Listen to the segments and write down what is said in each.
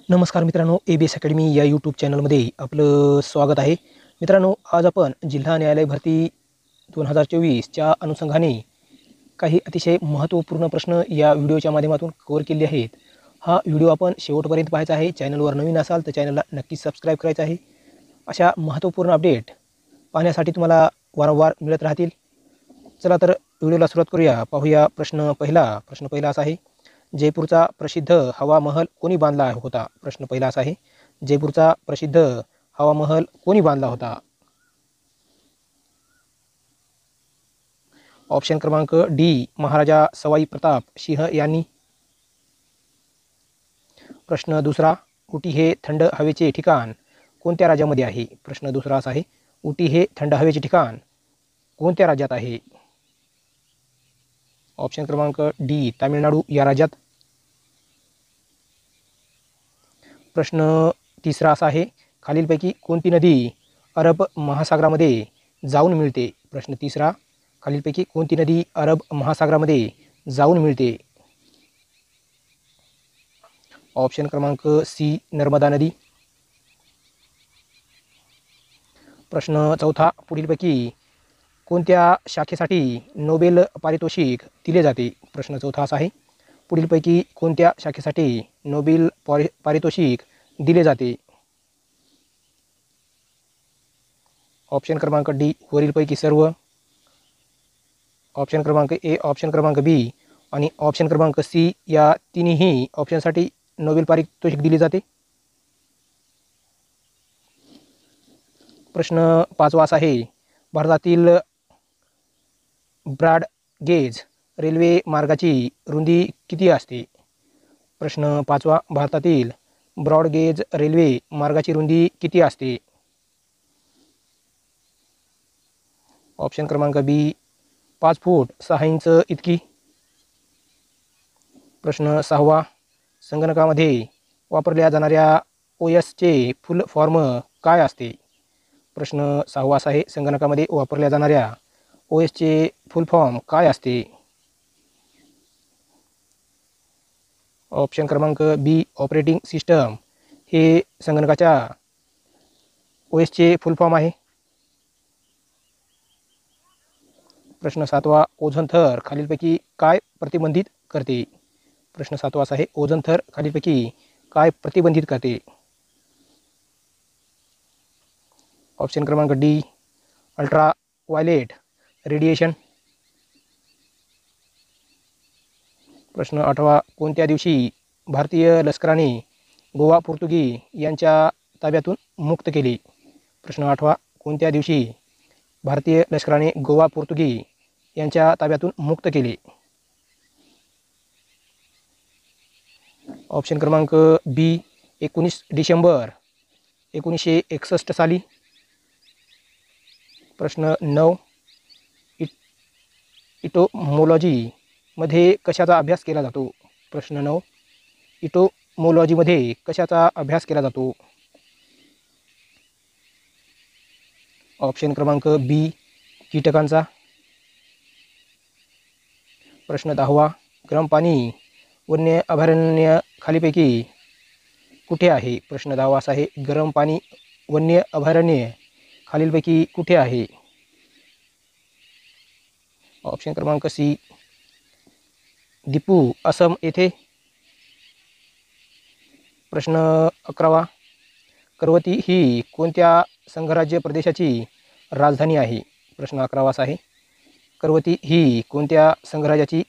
नमस्कार मित्रांनो, ABS academy या यूट्यूब चॅनलमध्ये आपलं स्वागत आहे. मित्रांनो, आज आपण जिल्हा न्यायालय भरती 2024च्या अनुषंगाने काही अतिशय महत्त्वपूर्ण प्रश्न या व्हिडिओच्या माध्यमातून कव्हर केले आहेत. हा व्हिडिओ आपण शेवटपर्यंत पाहायचा आहे. चॅनलवर नवीन असाल तर चॅनलला नक्कीच सबस्क्राईब करायचं आहे. अशा महत्त्वपूर्ण अपडेट पाहण्यासाठी तुम्हाला वारंवार मिळत राहतील. चला तर व्हिडिओला सुरुवात करूया. पाहूया प्रश्न पहिला असा आहे, जयपूरचा प्रसिद्ध हवा महल कोणी बांधला होता? प्रश्न पहिला असा आहे, जयपूरचा प्रसिद्ध हवा महल कोणी बांधला होता? ऑप्शन क्रमांक डी, महाराजा सवाई प्रताप सिंह यांनी. प्रश्न दुसरा, उटी हे थंड हवेचे ठिकाण कोणत्या राज्यामध्ये आहे? प्रश्न दुसरा असा आहे, उटी हे थंड हवेचे ठिकाण कोणत्या राज्यात आहे? ऑप्शन क्रमांक डी, तामिळनाडू या राज्यात. प्रश्न तिसरा असा आहे, खालीलपैकी कोणती नदी अरब महासागरामध्ये जाऊन मिळते? प्रश्न तिसरा, खालीलपैकी कोणती नदी अरब महासागरामध्ये जाऊन मिळते? ऑप्शन क्रमांक सी, नर्मदा नदी. प्रश्न चौथा, पुढीलपैकी कोणत्या शाखेसाठी नोबेल पारितोषिक दिले जाते? प्रश्न चौथा असा आहे, पुढीलपैकी कोणत्या शाखेसाठी नोबेल पारितोषिक दिले जाते? ऑप्शन क्रमांक डी, वरीलपैकी सर्व. ऑप्शन क्रमांक ए, ऑप्शन क्रमांक बी आणि ऑप्शन क्रमांक सी या तिन्ही ऑप्शनसाठी नोबेल पारितोषिक दिले जाते. प्रश्न पाचवा असा आहे, भारतातील ब्रॉड गेज रेल्वे मार्गाची रुंदी किती असते? प्रश्न पाचवा, भारतातील ब्रॉड गेज रेल्वे मार्गाची रुंदी किती असते? ऑप्शन क्रमांक बी, 5 फूट 6 इंच इतकी. प्रश्न सहावा, संगणकामध्ये वापरल्या जाणाऱ्या OSचे फुल फॉर्म काय असते? प्रश्न सहावा असा आहे, संगणकामध्ये वापरल्या जाणाऱ्या OSचे फुल फॉर्म काय असते? ऑप्शन क्रमांक बी, ऑपरेटिंग सिस्टम हे संगणकाच्या OSचे फुल फॉर्म आहे. प्रश्न सातवा, ओझोन थर खालीलपैकी काय प्रतिबंधित करते? प्रश्न सातवा असा आहे, ओझोन थर खालीलपैकी काय प्रतिबंधित करते? ऑप्शन क्रमांक डी, अल्ट्रा व्हायलेट रेडिएशन. प्रश्न आठवा, कोणत्या दिवशी भारतीय लष्कराने गोवा पोर्तुगी यांच्या ताब्यातून मुक्त केले? प्रश्न आठवा, कोणत्या दिवशी भारतीय लष्कराने गोवा पोर्तुगी यांच्या ताब्यातून मुक्त केले? ऑप्शन क्रमांक बी, 19 डिसेंबर 1961 साली. प्रश्न 9, इटोमोलॉजी मध्ये कशाचा अभ्यास केला जातो? प्रश्न 9, इटोमोलॉजीमध्ये कशाचा अभ्यास केला जातो? ऑप्शन क्रमांक बी, कीटकांचा. प्रश्न 10वा, गरम पाणी वन्य अभयारण्य खालीपैकी कुठे आहे? प्रश्न 10वा असा आहे, गरम पाणी वन्य अभयारण्य खालीलपैकी कुठे आहे? ऑप्शन क्रमांक सी, दिपू, असम येथे. प्रश्न 11वा, करवती ही कोणत्या संघराज्य प्रदेशाची राजधानी आहे? प्रश्न 11वा असा आहे, करवती ही कोणत्या संघराज्याची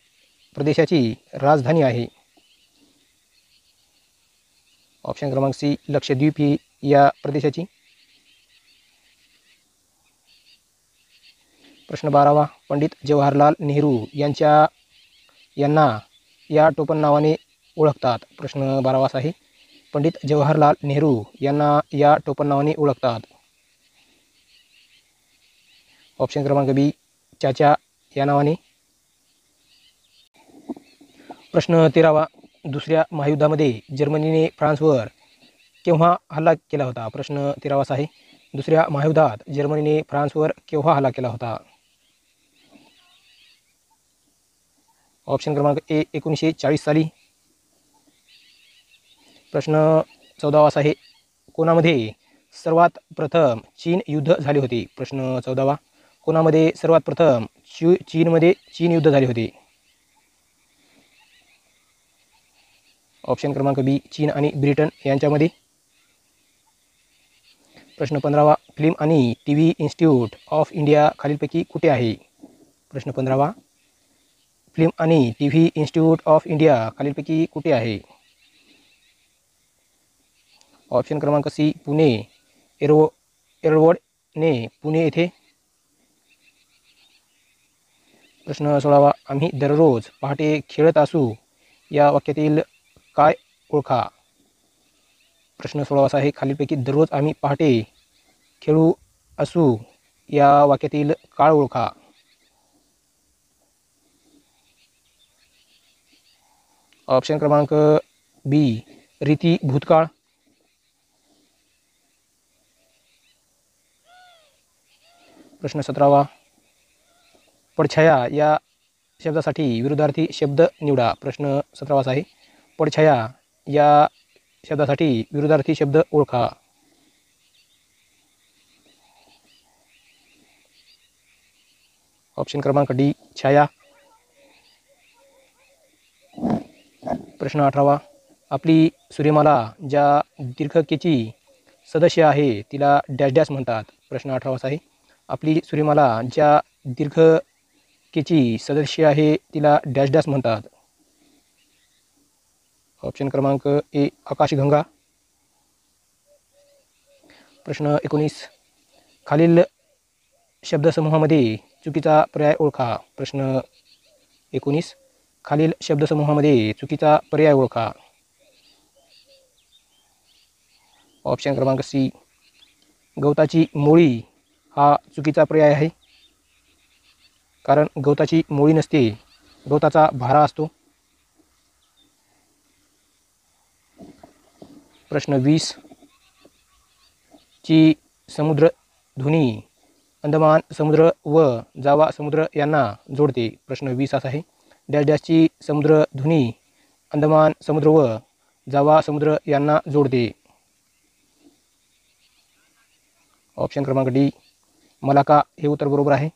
प्रदेशाची राजधानी आहे? ऑप्शन क्रमांक सी, लक्षद्वीप ही या प्रदेशाची. प्रश्न 12वा, पंडित जवाहरलाल नेहरू यांना या टोपण नावाने ओळखतात? प्रश्न 12वा असा आहे, पंडित जवाहरलाल नेहरू यांना या टोपण नावाने ओळखतात? ऑप्शन क्रमांक बी, चाचा या नावाने. प्रश्न 13वा, दुसऱ्या महायुद्धामध्ये जर्मनीने फ्रान्सवर केव्हा हल्ला केला होता? प्रश्न 13वा असा आहे, दुसऱ्या महायुद्धात जर्मनीने फ्रान्सवर केव्हा हल्ला केला होता? ऑप्शन क्रमांक ए, 1940 साली. प्रश्न 14वा असा आहे, कोणामध्ये सर्वात प्रथम चीन युद्ध झाले होते? प्रश्न 14वा, कोणामध्ये सर्वात प्रथम चीनमध्ये चीन युद्ध झाले होते? ऑप्शन क्रमांक बी, चीन आणि ब्रिटन यांच्यामध्ये. प्रश्न 15वा, फिल्म आणि टीव्ही इन्स्टिट्यूट ऑफ इंडिया खालीलपैकी कुठे आहे? प्रश्न 15वा, फिल्म आणि टीव्ही इन्स्टिट्यूट ऑफ इंडिया खालीलपैकी कुठे आहे? ऑप्शन क्रमांक सी, पुणे. एरवडने पुणे येथे. प्रश्न 16वा, आम्ही दररोज पहाटे खेळत असू या वाक्यातील काय ओळखा? प्रश्न 16वा असा आहे, खालीलपैकी दररोज आम्ही पहाटे खेळू असू या वाक्यातील काळ ओळखा. ऑप्शन क्रमांक बी, रीती भूतकाळ. प्रश्न 17वा, पडछाया या शब्दासाठी विरुद्धार्थी शब्द निवडा. प्रश्न 17वा असा आहे, पडछाया या शब्दासाठी विरुद्धार्थी शब्द ओळखा. ऑप्शन क्रमांक डी, छाया. प्रश्न 18वा, आपली सूर्यमाला ज्या दीर्घकेची सदस्य आहे तिला डॅश डॅश म्हणतात. प्रश्न 18वा असा आहे, आपली सूर्यमाला ज्या दीर्घकेची सदस्य आहे तिला डॅश डॅश म्हणतात. ऑप्शन क्रमांक ए, आकाशगंगा. प्रश्न 19, खालील शब्दसमूहामध्ये चुकीचा पर्याय ओळखा. प्रश्न 19, खालील शब्दसमूहामध्ये चुकीचा पर्याय ओळखा. ऑप्शन क्रमांक सी, गवताची मोळी हा चुकीचा पर्याय आहे, कारण गवताची मोळी नसते, गवताचा भारा असतो. प्रश्न 20, ची समुद्रधुनी अंदमान समुद्र व जावा समुद्र यांना जोडते. प्रश्न 20 असा आहे, डॅश डॅशची समुद्रधुनी अंदमान समुद्र व जावा समुद्र यांना जोडते. ऑप्शन क्रमांक डी, मलाका हे उत्तर बरोबर आहे.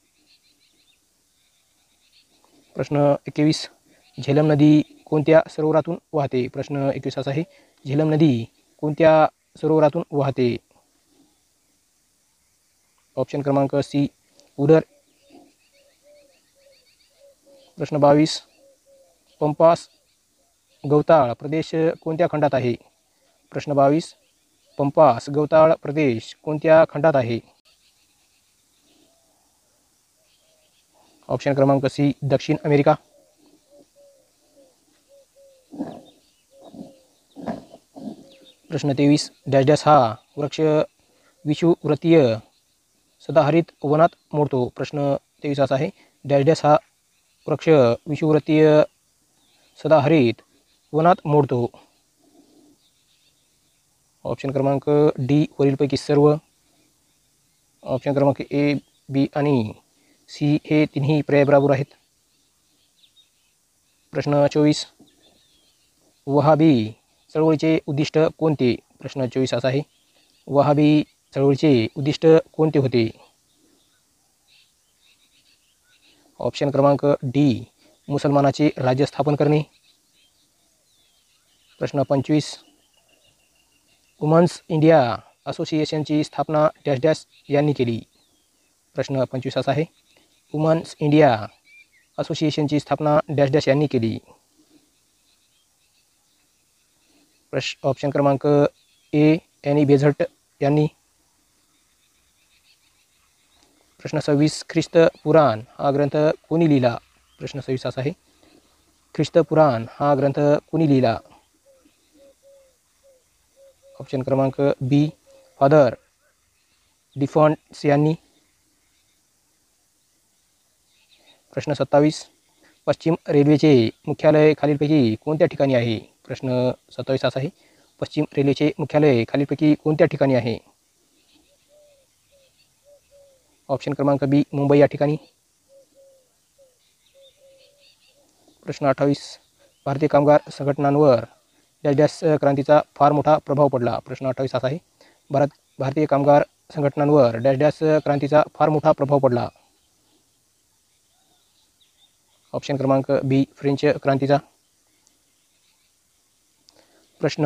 प्रश्न 21, झेलम नदी कोणत्या सरोवरातून वाहते? प्रश्न 21 असा आहे, झेलम नदी कोणत्या सरोवरातून वाहते? ऑप्शन क्रमांक सी, उदर. प्रश्न 22, पंपास गवताळ प्रदेश कोणत्या खंडात आहे? प्रश्न 22, पंपास गवताळ प्रदेश कोणत्या खंडात आहे? ऑप्शन क्रमांक सी, दक्षिण अमेरिका. प्रश्न 23, डॅश डॅश हा वृक्ष विषुवृत्तीय सदाहरित वनात मोडतो. प्रश्न 23 असा आहे, डॅश डॅश हा वृक्ष विषुवृत्तीय सदाहरित वनात मोडतो. ऑप्शन क्रमांक डी, वरीलपैकी सर्व. ऑप्शन क्रमांक ए, बी आणि सी हे तिन्ही पर्याय बरोबर आहेत. प्रश्न 24, वहाबी चळवळीचे उद्दिष्ट कोणते? प्रश्न 24 असा आहे, वहाबी चळवळीचे उद्दिष्ट कोणते होते? ऑप्शन क्रमांक डी, मुसलमानाचे राज्य स्थापन करणे. प्रश्न 25, वुमन्स इंडिया असोसिएशनची स्थापना डॅश डॅश यांनी केली. प्रश्न 25 असा आहे, वुमन्स इंडिया असोसिएशनची स्थापना डॅश डॅश यांनी केली. ऑप्शन क्रमांक ए, एनी बेझंट यांनी. प्रश्न 26, ख्रिस्त पुराण हा ग्रंथ कोणी लिहिला? प्रश्न 26 असा आहे, ख्रिस्त पुराण हा ग्रंथ कोणी लिहिला? ऑप्शन क्रमांक बी, फादर डिफॉन्ट्स यांनी. प्रश्न 27, पश्चिम रेल्वेचे मुख्यालय खालीलपैकी कोणत्या ठिकाणी आहे? प्रश्न 27 असा आहे, पश्चिम रेल्वेचे मुख्यालय खालीलपैकी कोणत्या ठिकाणी आहे? ऑप्शन क्रमांक बी, मुंबई या ठिकाणी. प्रश्न 28, भारतीय कामगार संघटनांवर डॅश डॅश क्रांतीचा फार मोठा प्रभाव पडला. प्रश्न 28 असा आहे. भारतीय कामगार संघटनांवर डॅश डॅश क्रांतीचा फार मोठा प्रभाव पडला. ऑप्शन क्रमांक बी फ्रेंच क्रांतीचा. प्रश्न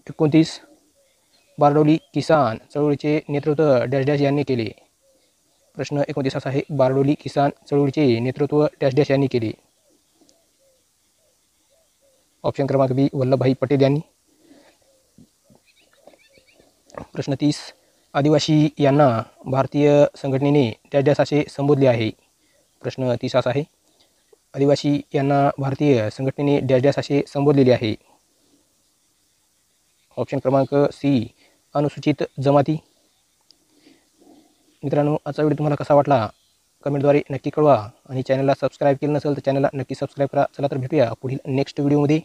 29. बारडोली किसान चळवळीचे नेतृत्व डॅश डॅश यांनी केले. प्रश्न 29 असा आहे. बारडोली किसान चळवळीचे नेतृत्व डॅश डॅश यांनी केले. ऑप्शन क्रमांक बी वल्लभभाई पटेल यांनी. प्रश्न 30. आदिवासी यांना भारतीय संघटनेने डॅश डॅश असे संबोधले आहे. प्रश्न 30 असा आहे. आदिवासी यांना भारतीय संघटनेने डॅश डॅश असे संबोधलेले आहे. ऑप्शन क्रमांक सी अनुसूचित जमाती. मित्रांनो, आजचा व्हिडिओ तुम्हाला कसा वाटला कमेंटद्वारे नक्की कळवा आणि चॅनलला सबस्क्राईब केलं नसेल तर चॅनलला नक्की सबस्क्राईब करा. चला तर भेटूया पुढील नेक्स्ट व्हिडिओमध्ये.